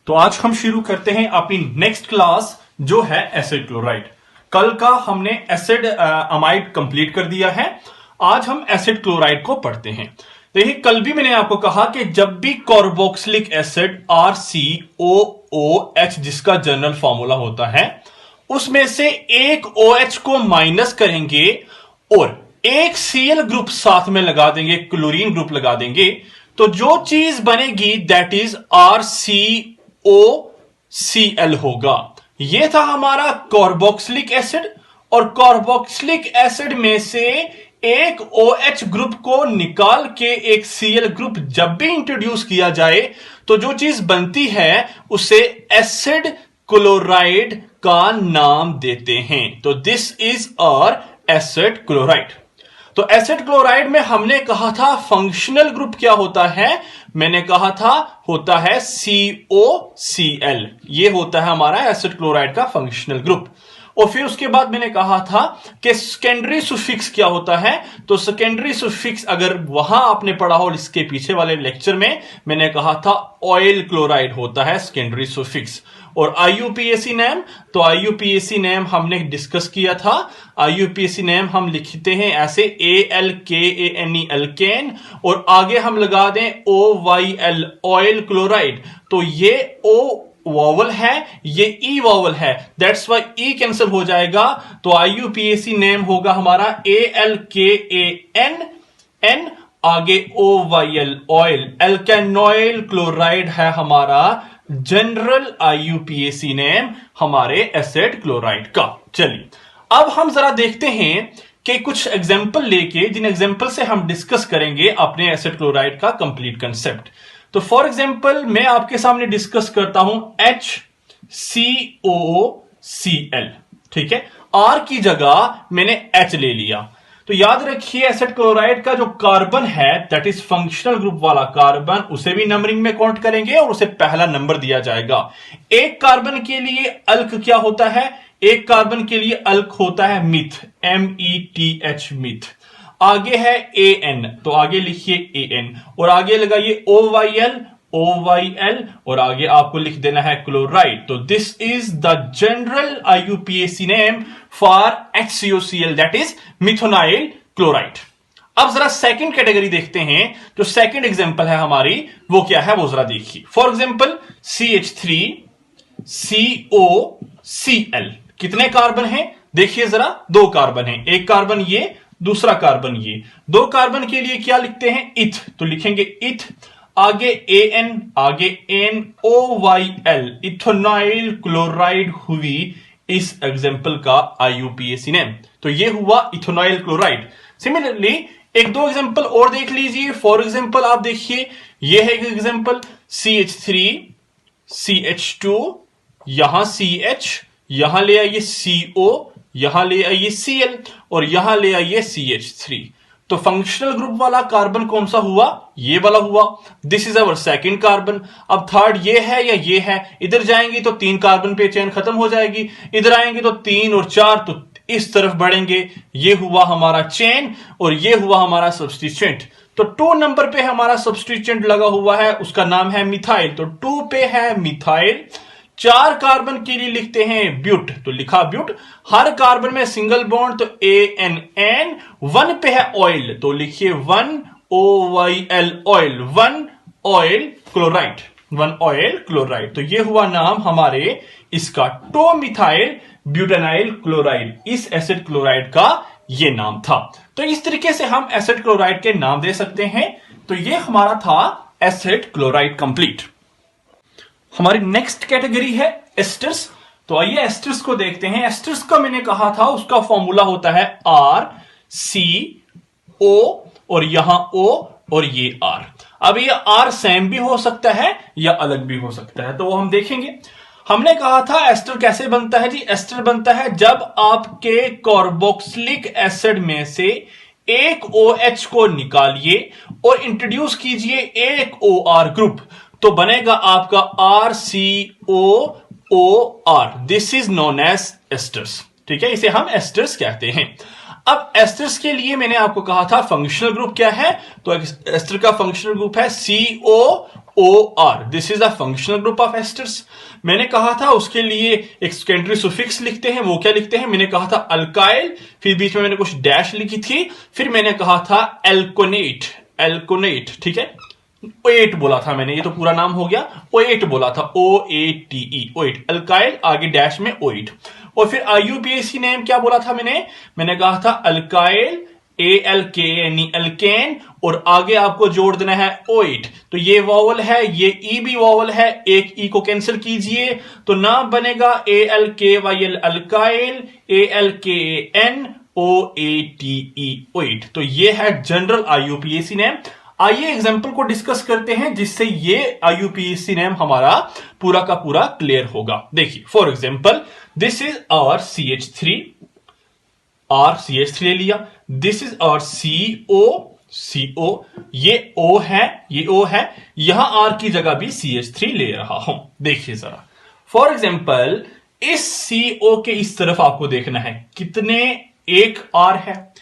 तो आज हम शुरू करते हैं अपनी नेक्स्ट क्लास जो है एसिड क्लोराइड। कल का हमने एसिड अमाइड कंप्लीट कर दिया है, आज हम एसिड क्लोराइड को पढ़ते हैं। देखिए कल भी मैंने आपको कहा कि जब भी कार्बोक्सिलिक एसिड RCOOH जिसका जनरल फॉर्मूला होता है उसमें से एक OH को माइनस करेंगे और एक Cl ग्रुप साथ में लगा देंगे, क्लोरीन ग्रुप लगा देंगे, तो जो चीज बनेगी दैट इज RCOCl होगा। यह था हमारा कार्बोक्सिलिक एसिड और कार्बोक्सिलिक एसिड में से एक OH ग्रुप को निकाल के एक Cl ग्रुप जब भी इंट्रोड्यूस किया जाए तो जो चीज बनती है उसे एसिड क्लोराइड का नाम देते हैं। तो this is our acid chloride. तो एसिड क्लोराइड में हमने कहा था फंक्शनल ग्रुप क्या होता है, मैंने कहा था होता है COCl। ये होता है हमारा एसिड क्लोराइड का फंक्शनल ग्रुप। और फिर उसके बाद मैंने कहा था कि सेकेंडरी सुफिक्स क्या होता है। तो सेकेंडरी सुफिक्स अगर वहां आपने पढ़ा हो इसके पीछे वाले लेक्चर में, मैंने कहा था ऑयल क्लोराइड होता है सेकेंडरी सुफिक्स। और IUPAC नेम, तो IUPAC नेम हमने डिस्कस किया था। IUPAC नेम हम लिखते हैं ऐसे ALKANE अल्केन और आगे हम लगा दें OYL ऑयल क्लोराइड। तो ये O वॉवल है, ये E वॉवल है, दैट्स वाई E कैंसिल हो जाएगा। तो IUPAC नेम होगा हमारा ALKAN आगे OYL ऑयल, एल्केनॉयल क्लोराइड है हमारा जनरल IUPAC नेम हमारे एसिड क्लोराइड का। चलिए अब हम जरा देखते हैं कि कुछ एग्जाम्पल लेके, जिन एग्जाम्पल से हम डिस्कस करेंगे अपने एसिड क्लोराइड का कंप्लीट कंसेप्ट। तो फॉर एग्जाम्पल मैं आपके सामने डिस्कस करता हूं HCOCl, ठीक है, R की जगह मैंने H ले लिया। तो याद रखिए एसिड क्लोराइड का जो कार्बन है दैट इज फंक्शनल ग्रुप वाला कार्बन, उसे भी नंबरिंग में काउंट करेंगे और उसे पहला नंबर दिया जाएगा। एक कार्बन के लिए अल्क क्या होता है, एक कार्बन के लिए अल्क होता है मिथ, METH मिथ। आगे है AN, तो आगे लिखिए AN और आगे लगाइए OYL और आगे आपको लिख देना है क्लोराइड। तो this is the general IUPAC name for HCOCl that is methanoyl chloride. अब जरा सेकंड कैटेगरी देखते हैं। जो सेकंड एग्जांपल है हमारी वो क्या है वो जरा देखिए। फॉर एग्जांपल CH3COCl, कितने कार्बन हैं देखिए जरा, दो कार्बन हैं, एक कार्बन ये, दूसरा कार्बन ये। दो कार्बन के लिए क्या लिखते हैं, इथ, तो लिखेंगे इथ, आगे AN आगे NOYL, इथेनॉइल क्लोराइड हुई इस एग्जाम्पल का IUPAC नेम। तो ये हुआ इथेनॉइल क्लोराइड। सिमिलरली एक दो एग्जाम्पल और देख लीजिए। फॉर एग्जाम्पल आप देखिए, ये है एक एग्जाम्पल CH3 CH2, यहां CH, यहां ले आइए CO, यहां ले आइए Cl और यहां ले आइए CH3। तो फंक्शनल ग्रुप वाला कार्बन कौन सा हुआ, ये वाला हुआ। This is our second carbon. अब थर्ड ये है या ये है, इधर जाएंगे तो तीन कार्बन पे चेन खत्म हो जाएगी, इधर आएंगे तो तीन और चार, तो इस तरफ बढ़ेंगे, ये हुआ हमारा चेन और ये हुआ हमारा सब्स्टिट्यूएंट। तो 2 नंबर पे हमारा सब्स्टिट्यूएंट लगा हुआ है, उसका नाम है मिथाइल, तो 2 पे है मिथाइल। 4 कार्बन के लिए लिखते हैं ब्यूट, तो लिखा ब्यूट। हर कार्बन में सिंगल बॉन्ड तो ANN। 1 पे है ऑयल, तो लिखिए 1 OYL oil, 1 oil chloride, 1 oil chloride. तो ये हुआ नाम हमारे इसका, टो मिथाइल ब्यूटेनाइल क्लोराइड, इस एसिड क्लोराइड का ये नाम था। तो इस तरीके से हम एसिड क्लोराइड के नाम दे सकते हैं। तो ये हमारा था एसिड क्लोराइड कंप्लीट। हमारी नेक्स्ट कैटेगरी है एस्टर्स। तो आइए एस्टर्स को देखते हैं। एस्टर्स का मैंने कहा था उसका फॉर्मूला होता है RCO और यहां O और ये R। अब ये R सेम भी हो सकता है या अलग भी हो सकता है, तो वो हम देखेंगे। हमने कहा था एस्टर कैसे बनता है जी, एस्टर बनता है जब आपके कार्बोक्सिलिक एसिड में से एक OH को निकालिए और इंट्रोड्यूस कीजिए एक OR ग्रुप, तो बनेगा आपका RCOOR। This is known as esters. ठीक है, इसे हम एस्टर्स कहते हैं। अब एस्टर्स के लिए मैंने आपको कहा था फंक्शनल ग्रुप क्या है, तो एस्टर का फंक्शनल ग्रुप है COOR। This is a functional group of esters. मैंने कहा था उसके लिए एक सेकेंडरी सुफिक्स लिखते हैं, वो क्या लिखते हैं, मैंने कहा था अल्काइल, फिर बीच में मैंने कुछ डैश लिखी थी, फिर मैंने कहा था एल्कोनेट, एल्कोनेट, ठीक है, ओएट बोला था मैंने, ये तो पूरा नाम हो गया, ओएट बोला था, OATE, ओएट, अल्काइल, आगे डैश में ओएट। और फिर IUPAC नेम क्या बोला था मैंने कहा था अल्काइल, ALKNE, अल्केन, और आगे आपको जोड़ देना है ओएट। तो ये वॉवल है, ये ई भी वॉवल है, एक ई को कैंसिल कीजिए तो नाम बनेगा ALKYL, अल्काइल, ALKAN, OATE, ओएट। तो ये है जनरल IUPAC नेम। आइए एग्जाम्पल को डिस्कस करते हैं जिससे ये IUPAC नेम हमारा पूरा का पूरा क्लियर होगा। देखिए for example, this is our CH3, CH3 ले लिया, दिस इज आवर CO, ये O है, ये O है, यहां R की जगह भी CH3 ले रहा हूं। देखिए जरा, फॉर एग्जाम्पल इस CO के इस तरफ आपको देखना है कितने, एक R है,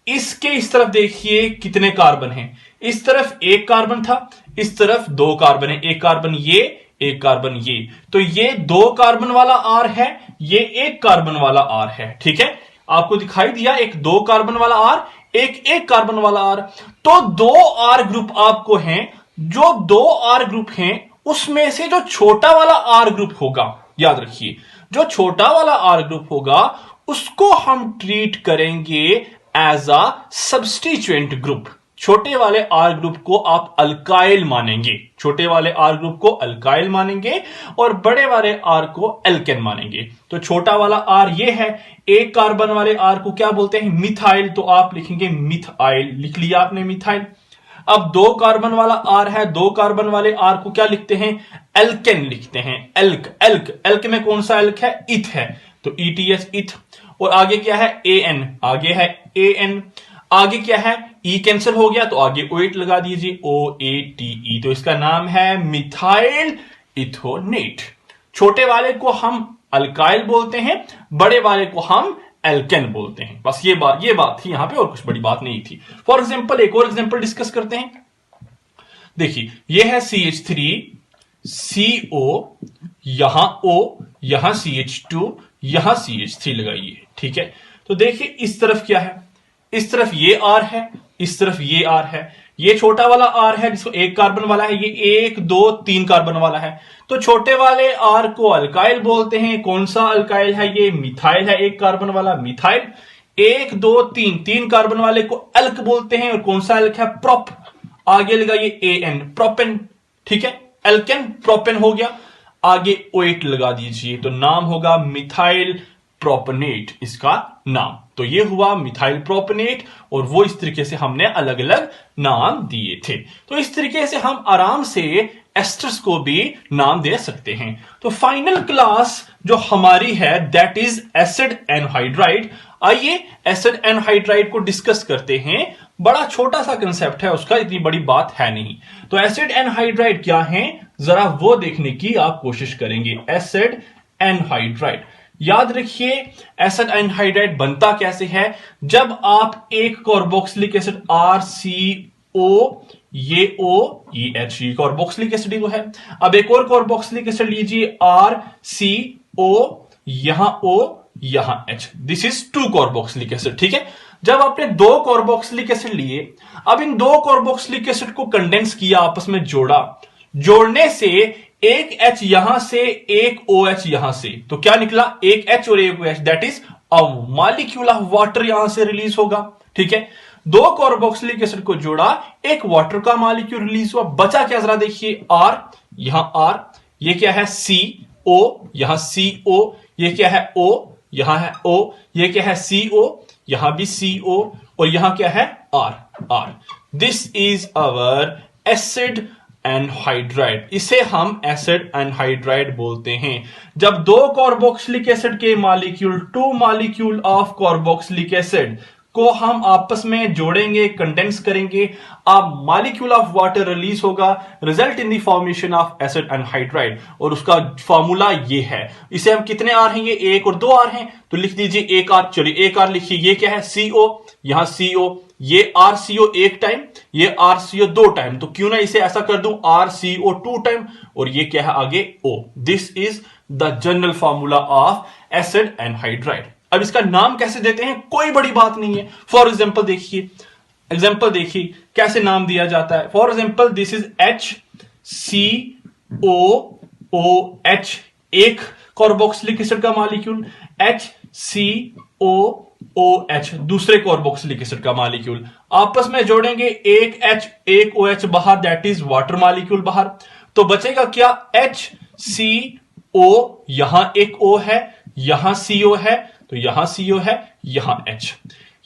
इसके इस तरफ देखिए कितने कार्बन हैं, इस तरफ एक कार्बन था, इस तरफ दो कार्बन है, एक कार्बन ये, एक कार्बन ये, तो ये दो कार्बन वाला R है, ये एक कार्बन वाला R है, ठीक है, आपको दिखाई दिया, एक दो कार्बन वाला R, एक कार्बन वाला R। तो दो R ग्रुप आपको हैं, जो दो R ग्रुप हैं उसमें से जो छोटा वाला R ग्रुप होगा, याद रखिए, जो छोटा वाला R ग्रुप होगा उसको हम ट्रीट करेंगे एज अ सब्स्टिट्यूएंट ग्रुप। छोटे वाले R ग्रुप को आप अल्काइल मानेंगे, छोटे वाले R ग्रुप को अल्काइल मानेंगे और बड़े वाले R को एल्केन मानेंगे। तो छोटा वाला R ये है, एक कार्बन वाले R को क्या बोलते हैं, मिथाइल, तो आप लिखेंगे मिथाइल, लिख लिया आपने मिथाइल। अब दो कार्बन वाला R है, दो कार्बन वाले R को क्या लिखते हैं, एल्केन लिखते हैं, एल्क में कौन सा एल्क है, इथ है, तो ETH, इथ। और आगे क्या है, AN, आगे है AN, आगे क्या है, E कैंसिल हो गया तो आगे OAT लगा दीजिए, OATE, तो इसका नाम है मिथाइल इथोनेट। छोटे वाले को हम अल्काइल बोलते हैं, बड़े वाले को हम एल्केन बोलते हैं। बस ये बात थी यहां पे, और कुछ बड़ी बात नहीं थी। फॉर एग्जाम्पल एक और एग्जाम्पल डिस्कस करते हैं। देखिए ये है CH3, CO, यहां O, यहां CH2, यहां CH3 लगाइए, ठीक है। तो देखिए इस तरफ क्या है, इस तरफ ये R है, इस तरफ ये R है, ये छोटा वाला R है जिसको एक कार्बन वाला है, ये 1 2 3 कार्बन वाला है। तो छोटे वाले R को अल्काइल बोलते हैं। कौन सा अल्काइल है, ये मिथाइल है, एक कार्बन वाला मिथाइल। 1 2 3 3 कार्बन वाले को एल्क बोलते हैं, और कौन सा एल्क है, प्रोप, आगे लगाइए AN, प्रोपेन, ठीक है, एल्केन प्रोपेन हो गया, आगे OAT लगा दीजिए, तो नाम होगा मिथाइल प्रोपेनेट इसका नाम। तो ये हुआ मिथाइल प्रोपेनेट, और वो इस तरीके से हमने अलग अलग नाम दिए थे। तो इस तरीके से हम आराम से एस्टर्स को भी नाम दे सकते हैं। तो फाइनल क्लास जो हमारी है दैट इज एसिड एनहाइड्राइड। आइए एसिड एनहाइड्राइड को डिस्कस करते हैं। बड़ा छोटा सा कंसेप्ट है उसका, इतनी बड़ी बात है नहीं। तो एसिड एनहाइड्राइड क्या है, जरा वो देखने की आप कोशिश करेंगे। एसिड एनहाइड्राइड, याद रखिए एसिड एनहाइड्राइड बनता कैसे है, जब आप एक कार्बोक्सिलिक एसिड RCO, ये O, ये H, ये कार्बोक्सिलिक एसिड ही तो है। अब एक और कार्बोक्सिलिक एसिड लीजिए RCO, यहां O, यहां H, this is 2 carboxylic acid, ठीक है। जब आपने 2 कार्बोक्सिलिक एसिड लिए, अब इन 2 कार्बोक्सिलिक एसिड को कंडेंस किया, आपस में जोड़ा, जोड़ने से एक H यहां से, एक OH यहां से, तो क्या निकला, एक H और एक OH, that is a molecule of water यहां से रिलीज होगा, ठीक है। 2 कार्बोक्सिलिक एसिड को जोड़ा, एक वाटर का मॉलिक्यूल रिलीज हुआ, बचा क्या, जरा देखिए R, यहां R, ये क्या है CO, यहां CO, ये क्या है O, यहां है O, ये क्या है CO, यहां भी CO, और यहां क्या है R। This is our acid anhydride, इसे हम एसिड एनहाइड्राइड बोलते हैं। जब 2 कार्बोक्सिलिक एसिड के molecule, 2 molecule of carboxylic acid को हम आपस में जोड़ेंगे, कंडेंस करेंगे, a molecule of water release होगा, result in the formation of acid anhydride. और उसका फॉर्मूला ये है। इसे हम कितने आर हैं, ये एक और दो आर हैं, तो लिख दीजिए एक आर। चलिए एक आर लिखिए, ये क्या है, CO, यहां CO, ये RCO एक टाइम, ये RCO दो टाइम, तो क्यों ना इसे ऐसा कर दूं RCO टू टाइम, और ये क्या है आगे O। This is the general formula of acid anhydride. अब इसका नाम कैसे देते हैं, कोई बड़ी बात नहीं है। फॉर एग्जाम्पल देखिए कैसे नाम दिया जाता है। For example this is HCOOH, एक कार्बोक्सिलिक एसिड का मॉलिक्यूल, HCOOH दूसरे कार्बोक्सिलिक एसिड का मॉलिक्यूल, आपस में जोड़ेंगे, एक H एक OH बाहर, दैट इज वाटर मॉलिक्यूल बाहर, तो बचेगा क्या, HCO, यहां एक O है, यहां CO है, तो यहां CO है, यहां H।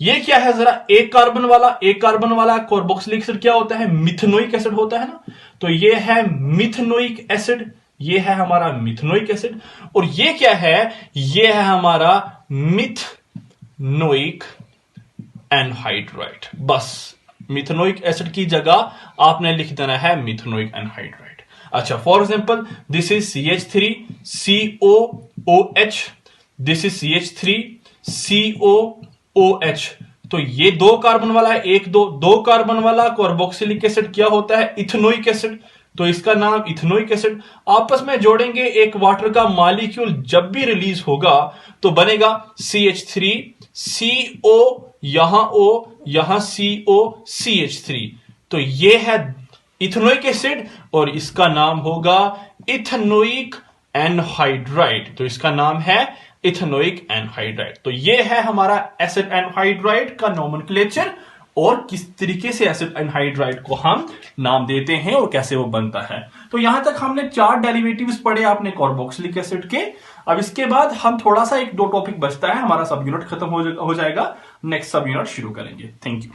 ये क्या है जरा, एक कार्बन वाला कार्बोक्सिलिक एसिड क्या होता है, मिथेनोइक एसिड होता है ना, तो ये है मिथेनोइक एसिड, ये है हमारा मिथेनोइक एसिड। और ये क्या है, ये है हमारा मिथेनोइक एनहाइड्राइड। बस मिथेनोइक एसिड की जगह आपने लिख देना है मिथेनोइक एनहाइड्राइड। अच्छा, for example this is CH3COOH, this is CH3COOH, तो ये दो कार्बन वाला है, एक दो कार्बन वाला कार्बोक्सिलिक एसिड क्या होता है, इथेनोइक एसिड, तो इसका नाम इथेनोइक एसिड। आपस में जोड़ेंगे, एक वाटर का मॉलिक्यूल जब भी रिलीज होगा तो बनेगा CH3CO, यहां O, यहां CO, CH3, तो ये है इथेनोइक एसिड और इसका नाम होगा इथेनोइक एनहाइड्राइड। तो इसका नाम है इथेनोइक एनहाइड्राइड। तो ये है हमारा एसिड एनहाइड्राइड का नोमेनक्लेचर, और किस तरीके से एसिड एनहाइड्राइड को हम नाम देते हैं और कैसे वो बनता है। तो यहां तक हमने 4 डेरिवेटिव्स पढ़े आपने कार्बोक्सिलिक एसिड के। अब इसके बाद हम थोड़ा सा एक दो टॉपिक बचता है, हमारा सब यूनिट खत्म हो जाएगा, नेक्स्ट सब यूनिट शुरू करेंगे। Thank you.